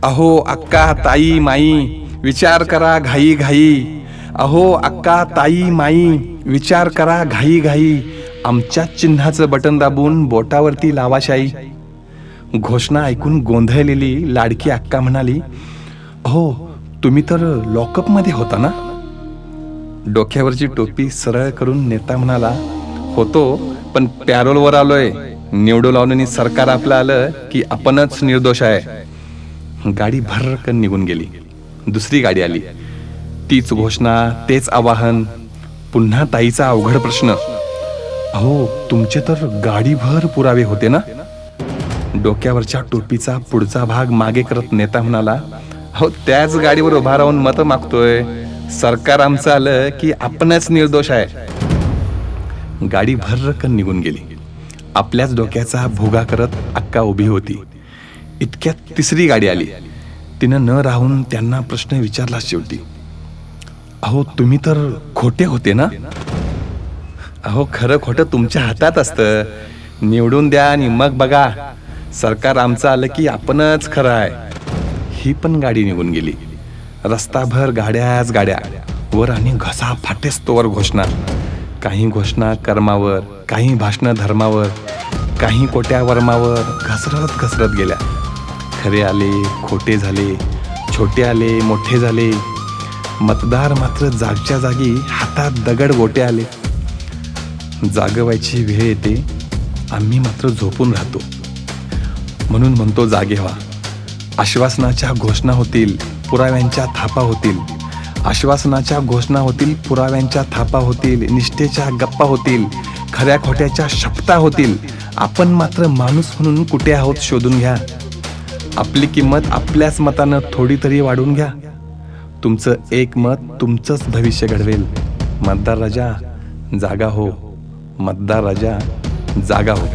अहो अक्का ताई माई विचार करा घाई घाई. अहो अक्का ताई माई विचार करा घाई घाई. आमच्या चिन्हाचं बटन दाबून बोटावरती लावाशाई. घोषणा ऐकून गोंधळलेली लाडकी अक्का म्हणाली, अहो तुम्ही तर लॉकअप मध्ये होता ना. डोक्यावरची टोपी सरळ करून नेता म्हणाला, होतो पण पॅरोलवर आलोय. निवडून लावण्यानी सरकार आपलं आलं की आपणच निर्दोष आहे. गाडी भरकन निघून गेली. दुसरी गाडी आली. तीच घोषणा, तेच आवाहन. पुन्हा ताईचा अवघड प्रश्न, अहो तुमचे तर गाडीभर पुरावे होते ना. डोक्यावरच्या टोपीचा पुढचा भाग मागे करत नेता म्हणाला, हो त्याच गाडीवर उभा राहून मत मागतोय. सरकार आमचं आलं की आपणच निर्दोष आहे. गाडी भरकन निघून गेली. आपल्याच डोक्याचा भोगा करत अक्का उभी होती. इतक्यात तिसरी गाडी आली. तिनं न राहून त्यांना प्रश्न विचारला शेवटी, अहो तुम्ही तर खोटे होते ना. अहो खरं खोटं तुमच्या हातात असतं. निवडून द्या आणि मग बघा. सरकार आमचं आलं की आपणच खरं आहे. ही पण गाडी निघून गेली. रस्ताभर गाड्याच गाड्या. वर आणि घसा फाटेस तोवर घोषणा. काही घोषणा कर्मावर, काही भाषणं धर्मावर, काही कोट्या वर्मावर घसरत घसरत गेल्या. खरे आले, खोटे झाले, छोटे आले, मोठे झाले. मतदार मात्र जागच्या जागी हातात दगड गोटे आले. जागवायची वेळ येते, आम्ही मात्र झोपून राहतो. म्हणून म्हणतो जागे व्हा. आश्वासनाच्या घोषणा होतील, पुराव्यांच्या थापा होतील. आश्वासनाच्या घोषणा होतील, पुराव्यांच्या थापा होतील. निष्ठेच्या गप्पा होतील, खऱ्या खोट्याच्या शपथा होतील. आपण मात्र माणूस म्हणून कुठे आहोत शोधून घ्या. आपली किंमत आपल्याच मतानं थोडी तरी वाढून घ्या. तुमचं एक मत तुमचंच भविष्य घडवेल. मतदार राजा जागा हो. मतदार राजा जागा हो.